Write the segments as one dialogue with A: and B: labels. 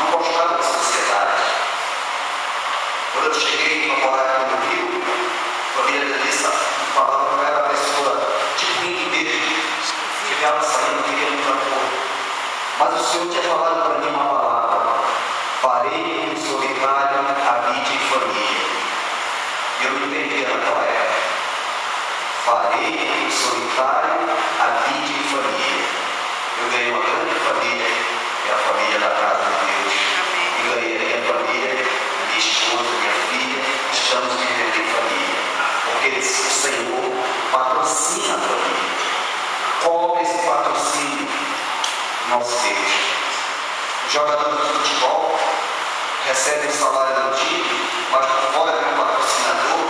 A: não gostava de sociedade. Quando eu cheguei para morar aqui no Rio, a família da Elissa falava que eu era uma pessoa tipo mim mesmo, chegava saindo, queria muita coisa. Mas o Senhor tinha falado para mim uma palavra: farei um solitário, habite em família. E eu não entendia naquela época. Farei um solitário, habite em família. Eu ganhei uma grande família, que é a família da casa de Deus. E ganhei a minha família, minha esposa, minha filha, estamos vivendo em família. Porque o Senhor patrocina a família. Qual é esse patrocínio? Nosso Deus. Os jogadores de futebol recebem o salário do time, mas por fora vem um patrocinador,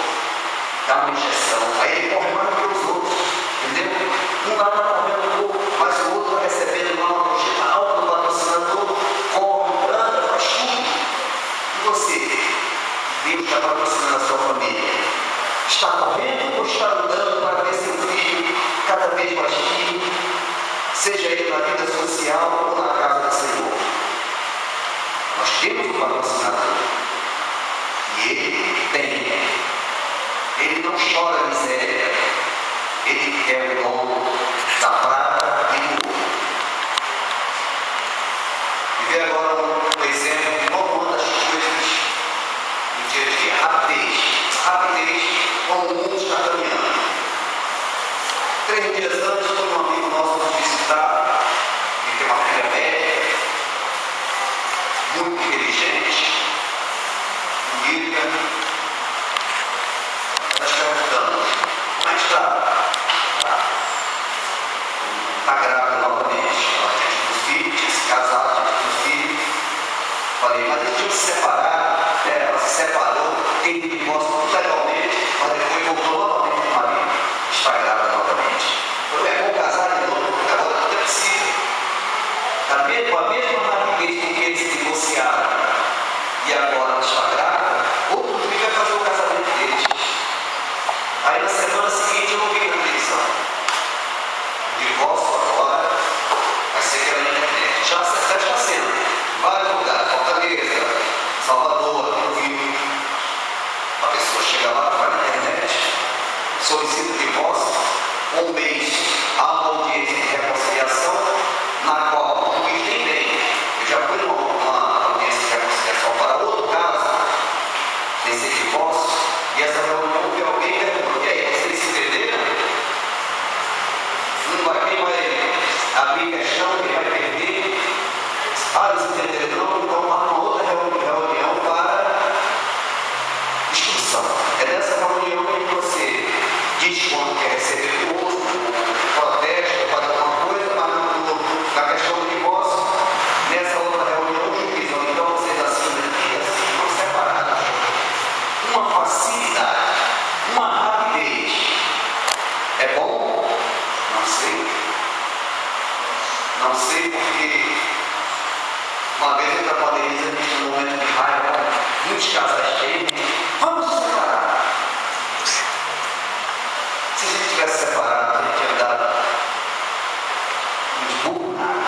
A: dá uma injeção. Aí ele corre mais que os outros, entendeu? Um lá está correndo pouco, mas o outro está recebendo uma gorjeta alta do patrocinador, corre, anda, faz tudo. E você? Deus está patrocinando a sua família. Está correndo ou está andando para ver seu filho cada vez mais firme, seja ele na vida social ou na casa do Senhor? Nós temos um patrocinador. E ele tem. Ele não chora miséria. Ele é o dono da prata e do ouro. E vê agora um exemplo de uma das coisas do dia a dia. Rapidez. Rapidez, como o mundo está caminhando. 3 dias antes, foi um amigo nosso nos visitar. Ele tem uma filha médica, muito inteligente, bonita. Nós perguntamos: como é que está? Está grávida novamente. Ela tinha tido filho, tinha se casado, tinha tido filho. Falei: mas eles tinham se separado. Ela se separou, teve divórcio legalmente, mas depois voltou novamente para o marido. Está grávida novamente. Eu é bom casar de novo, porque agora tudo é possível. Com a mesma rapidez com que eles se divorciaram e agora está grávida, outro dia vai fazer o casamento deles. Aí na semana seguinte eu ouvi na televisão: o divórcio agora vai ser pela internet. Já está sendo em vários lugares, Fortaleza, Salvador, no Rio. A pessoa chega lá, vai na internet, solicita o divórcio, um mês há uma audiência de reconciliação, na qual o juiz tem bem. Eu já fui numa audiência de reconciliação para outro caso, desse divórcio, e essa reunião que alguém perguntou: e aí, vocês se entenderam? Quem vai abrir questão, quem vai perder? Ah, eles entenderam? Não, então marca uma outra reunião para discussão. É nessa reunião que você diz quando quer receber o outro, protesta, faz alguma coisa, mas na questão do divórcio, nessa outra reunião, o juiz: então vocês assinam aqui, assim, não separados. Uma facilidade, uma rapidez. É bom? Não sei. Não sei, porque uma vez eu trabalhei num momento de raiva, muitos casais têm: vamos nos separar. Se a gente tivesse separado, a gente tinha dado uns burros nada.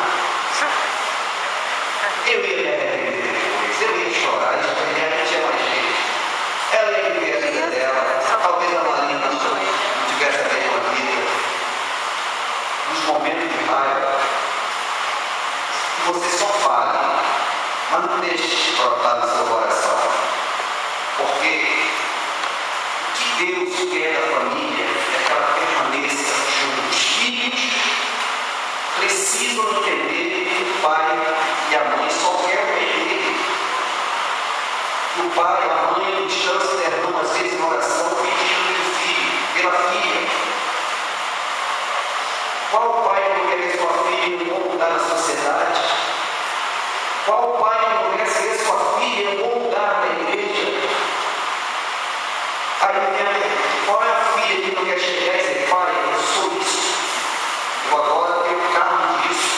A: Eu ia me arrepender depois, eu ia chorar, isso para mim não tinha mais jeito. Ela ia viver a vida dela, talvez a Marina não tivesse a mesma vida. Nos momentos de raiva, você só fale, mas não deixe brotar no seu coração. Porque o que Deus quer da família é que ela permaneça junto. Os filhos precisam entender que o pai e a mãe só querem o bem dele. O pai e a mãe, no distância, derramam às vezes uma oração pedindo pelo filho, pela filha. Qual pai não quer ver sua filha em um bom lugar na sociedade? Qual pai não quer ver sua filha em um bom lugar na igreja? Aí vem a pergunta: qual é a filha que não quer chegar e dizer: pai, eu sou isso, eu agora tenho cargo disso?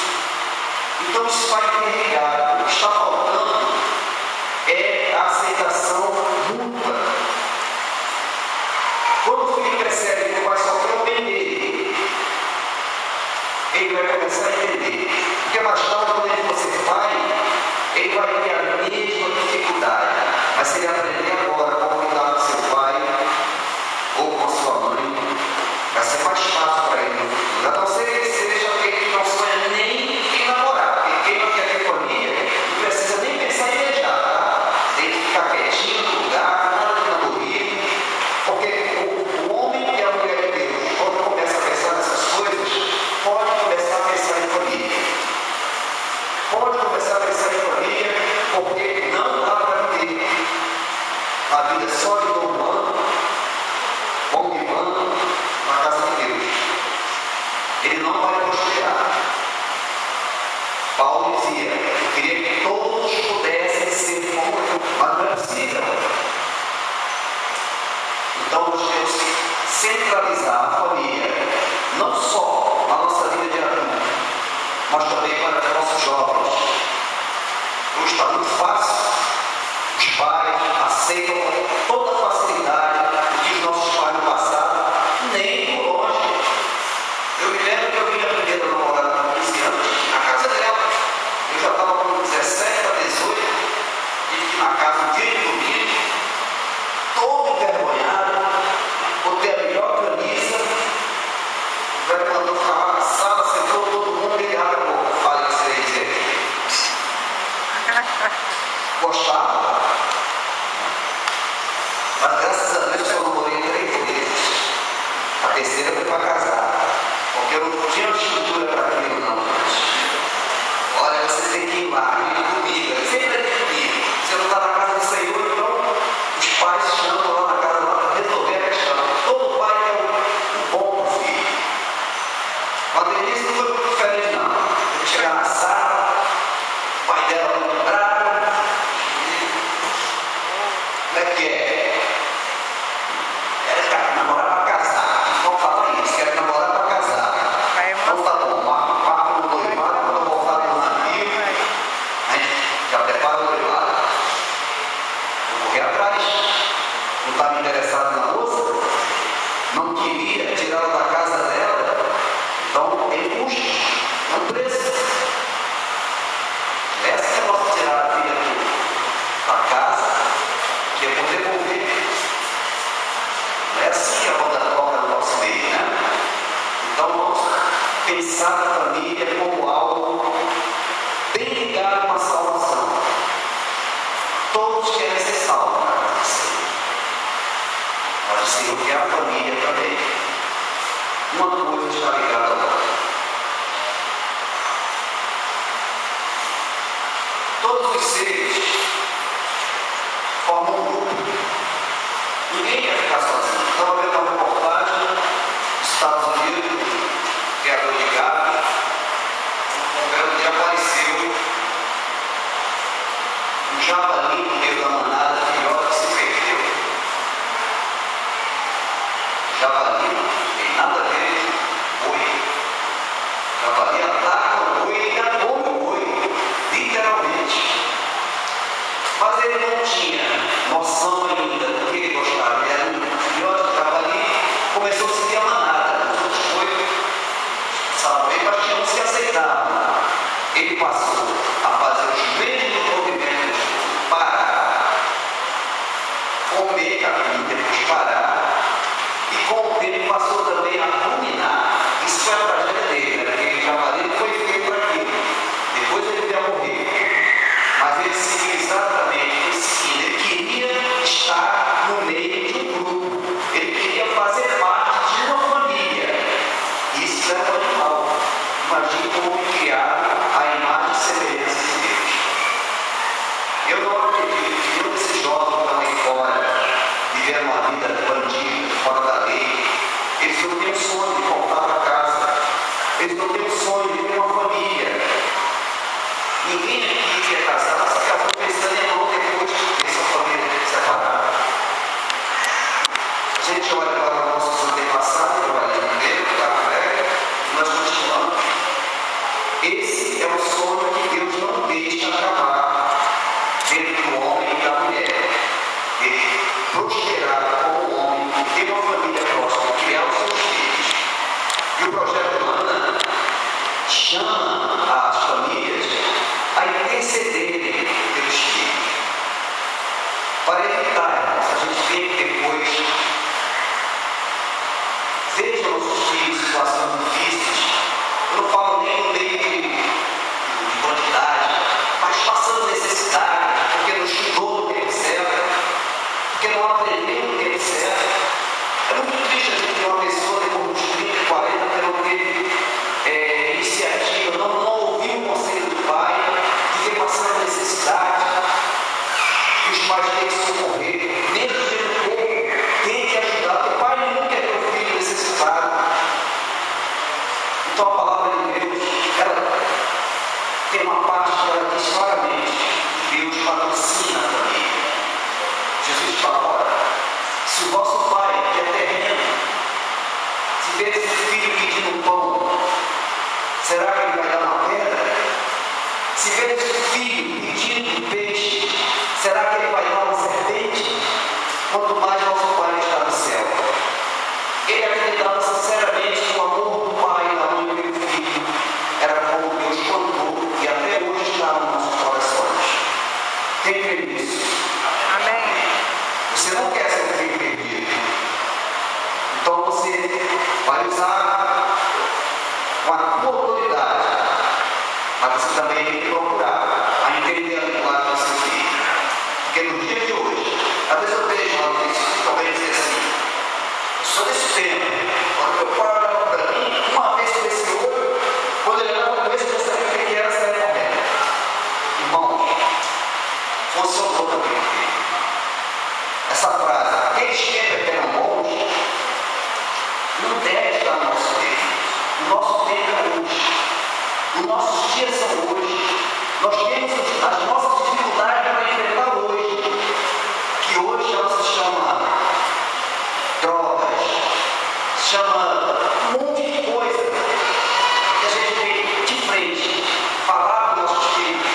A: Então isso está interligado. O que está faltando é a aceitação mútua. Quando o filho percebe que o pai só quer o bem dele, ele vai começar a entender. Porque mais tarde, quando ele for ser pai, ele vai ter a centralizar a família, não só na nossa vida de adulto, mas também para os nossos jovens. Hoje está muito fácil, os pais aceitam toda a facilidade que os nossos pais no passado, nem por longe. Eu me lembro que eu vim a primeira namorada com 15 anos na casa dela. Eu já estava com 17 para 18, e na casa um dia de domingo, todo envergonhado, botei a melhor camisa, o velho mandou ficar na sala, sentou todo mundo e abre a boca. Fala o que você ia dizer. Gostava, mas graças a Deus eu namorei 3 vezes. A terceira foi para casar, porque eu não tinha estrutura para aquilo, não. Olha, você tem que ir lá, ir comigo, sempre é comigo. Você não está na casa do Senhor, então os pais chamam lá na casa para resolver a questão. Todo pai é um bom filho. Mas a Denise não foi muito diferente, não. Eu chegar na sala, o pai dela muito bravo. Como é que é? Quer namorar para casar. Vamos falar isso, quer namorar para casar. Então tá bom, marca no noivado, quando eu voltar do navio, a gente já prepara o noivado. Vou correr atrás. Não estava interessado na moça, não queria tirá-la da casa dela, então tem custo, é um preço. Essa que eu posso tirar a filha da casa, que é poder devolver. Não é assim que a roda toca no nosso meio, né? Então vamos pensar na família como algo bem ligado com a salvação. Todos querem ser salvos, né? Mas o Senhor quer a família também. Uma coisa está ligada à outra. Todos os seres formam um grupo. Ninguém quer ficar sozinho. Estava vendo uma reportagem dos Estados Unidos, criador de gado, um belo dia apareceu um javali no meio da manada, filhote que se perdeu. Javali tem nada a ver com boi. Javali ataca o boi e come o boi, literalmente. Mas ele não tinha noção ainda do que ele gostava. Ele era um filhote de javali, começou a seguir a manada. Mas não se aceitava. Ele passou a fazer os mesmos movimentos, parar, comer capim, depois parar, e com o tempo passou também a ruminar. Isso foi a tragédia dele, né? Aquele javali foi feito para aquilo. Depois ele veio a morrer. Mas ele seguiu exatamente o seguinte: ele queria estar no meio de um grupo, ele queria fazer parte de uma família. Isso é um animal. Imagine como criar a imagem e semelhança de Deus. Eu não acredito que todos esses jovens que estão aí fora, viveram uma vida bandida, fora da lei. Eles não têm o sonho de voltar para casa. Eles não têm o sonho de ter uma família. Ninguém aqui quer casar, mas se casou pensando em amor depois de ter sua família separada. A gente olha para nossos antepassados, trabalhando dentro da velha, e nós continuamos. Esse é o sonho que Deus não deixa acabar dentro do homem e da mulher. Ele prosperar como homem, ter uma família próxima, criar os seus filhos. E o projeto Mana chama as famílias a intercederem pelos filhos. Para evitar, a gente tem que depois veja nossos filhos em situações difíceis. Eu não falo nem no meio de quantidade, mas passando necessidade, porque não estudou no tempo certo, porque não aprendeu no tempo certo. É muito triste a gente ver uma pessoa depois dos 30, 40 que não teve iniciativa, não ouviu o conselho do pai, que vem passando necessidade, e os pais têm que socorrer, mesmo tendo pouco, tem que ajudar. O pai nunca quer ter um filho necessitado. vê esse filho pedindo pão, será que ele vai dar uma pedra? Se vê esse filho pedindo peixe, será que ele vai dar uma serpente? Quanto mais nosso Pai está no céu. Ele acreditava sinceramente que o amor do Pai, da mãe e do Filho era como Deus plantou e até hoje está nos nossos corações. Quem crê nisso?
B: Amém.
A: Você não quer ser um filho perdido. Então você vai usar uma tua autoridade, mas você também tem que procurar a entender a linguagem do seu filho. Porque no dia de hoje, às vezes eu vejo uma notícia também dizer assim, só desse tempo, quando meu pai olhava para mim, uma vez com esse olho, quando ele olhava para esse, eu sabia o que era sair correndo. Irmão, funcionou também. Essa frase, aqueles tempos eram bons, não deve estar no nosso tempo. O nosso tempo é hoje. Os nossos dias são hoje. Nós temos as nossas dificuldades para enfrentar hoje. Que hoje ela se chama drogas, se chama um monte de coisa que a gente tem de frente, falar para os nossos filhos,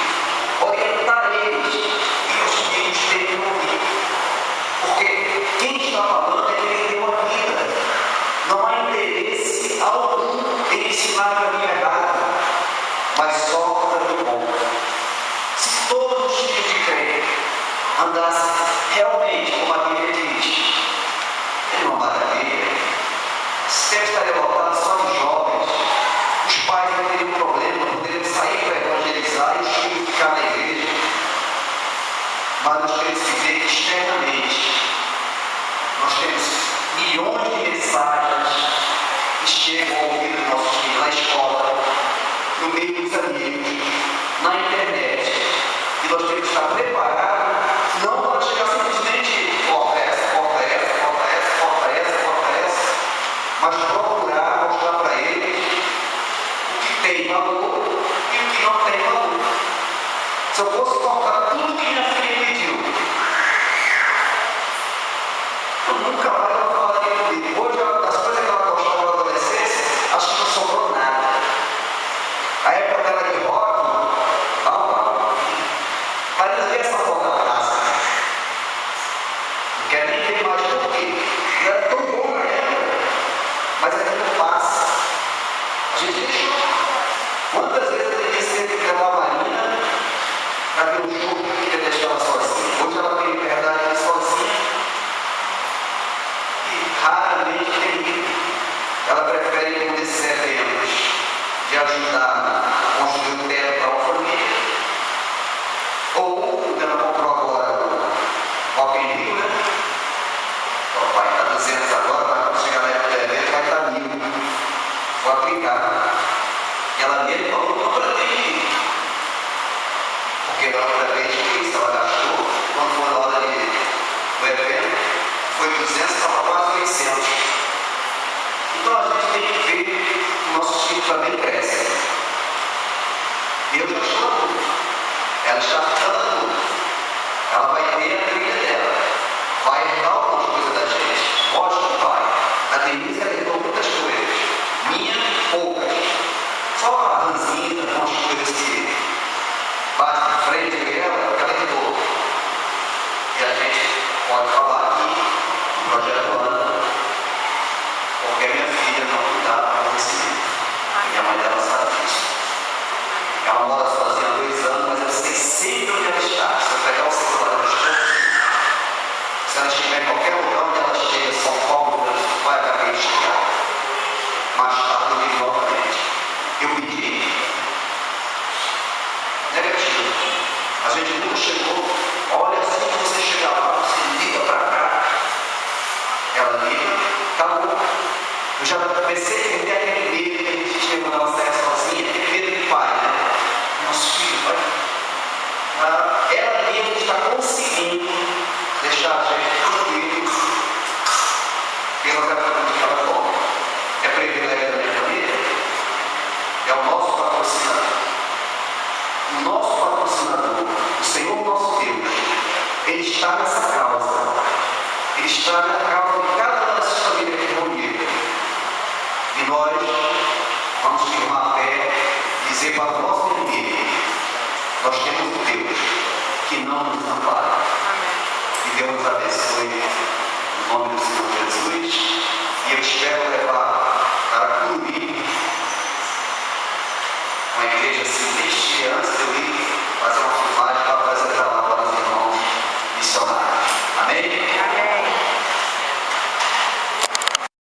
A: orientar eles e os filhos têm que ouvir. Porque quem está falando é quem tem uma vida. Não há interesse algum em ensinar o caminho errado, mas só o caminho bom. Se todos os filhos de crente andassem realmente como a Bíblia diz, é uma maravilha. Sempre estaria lotado só de jovens. Os pais não teriam problema, poderiam sair para evangelizar e os filhos ficar na igreja. Mas nós temos que ver que externamente nós temos milhões de mensagens que chegam ao ouvido dos nossos filhos na escola, no meio dos amigos, na internet. E nós temos que estar preparados, não para chegar simplesmente corta essa, mas procurar mostrar para eles o que tem valor e o que não tem valor. Se eu fosse cortar tudo que minha filha pediu, eu nunca mais vou falar comigo. Hoje, das coisas que ela gostava na adolescência, acho que não sobrou nada. A época dela de rock, não. Para não ver essa foto da praça. Não quero nem ver mais por quê. E era tão bom na época, mas ainda não passa. A gente deixou. Quantas vezes eu devia ser que levar a Marina para ver um jogo que queria deixar ela sozinha? Hoje ela tem liberdade de ir sozinha e raramente tem ido. Ela prefere ir com esses eventos de ajudar a construir um teto para uma família. Ou, ela comprou agora o Rock in Rio, né? O pai está 200 agora, mas quando chegar na época do evento vai estar 1000. Vou aplicar. E ela mesmo falou, não para ter. Porque na outra vez isso, ela gastou, quando foi na hora do evento, foi 200, estava quase 800. Então a gente tem que ver que o nosso filho também cresce. Eu já estou adulto. Ela está ficando adulta. Ela vai ter a trilha dela. Vai herdar algumas coisas da gente. Lógico que vai. A Denise herdou muitas coisas. Minha, poucas. Só uma ranzinha, umas coisas que bate de frente com ela, ela herdou. E a gente pode falar aqui no projeto Ana, porque a minha filha não cuidava para receber. E a mãe dela sabe disso. Ela mora sozinha há 2 anos, mas eu sei sempre onde ela está. Se eu pegar o celular dela, se ela estiver em qualquer lugar onde ela chega, São Paulo, vai acabar de chegar. Mais tarde eu ligo novamente. Eu pedi. Negativo. A gente nunca chegou. Olha, assim que você chegar lá, você liga para cá. Ela liga, acabou. Eu já comecei a entender aquele medo que a gente tinha quando ela saia sozinha, aquele medo do pai, né? Nosso filho vai. Ela mesmo está conseguindo deixar a gente tranquilo pela gratuidade que ela toma. É privilégio da minha família? É o nosso patrocinador. O nosso patrocinador, o Senhor nosso Deus, Ele está nessa causa. Ele está na causa de cada uma dessas famílias que reuniram. nós vamos firmar a fé e dizer para o nosso inimigo: nós temos um Deus que não nos ampara. E Deus nos abençoe, no nome do Senhor Jesus. E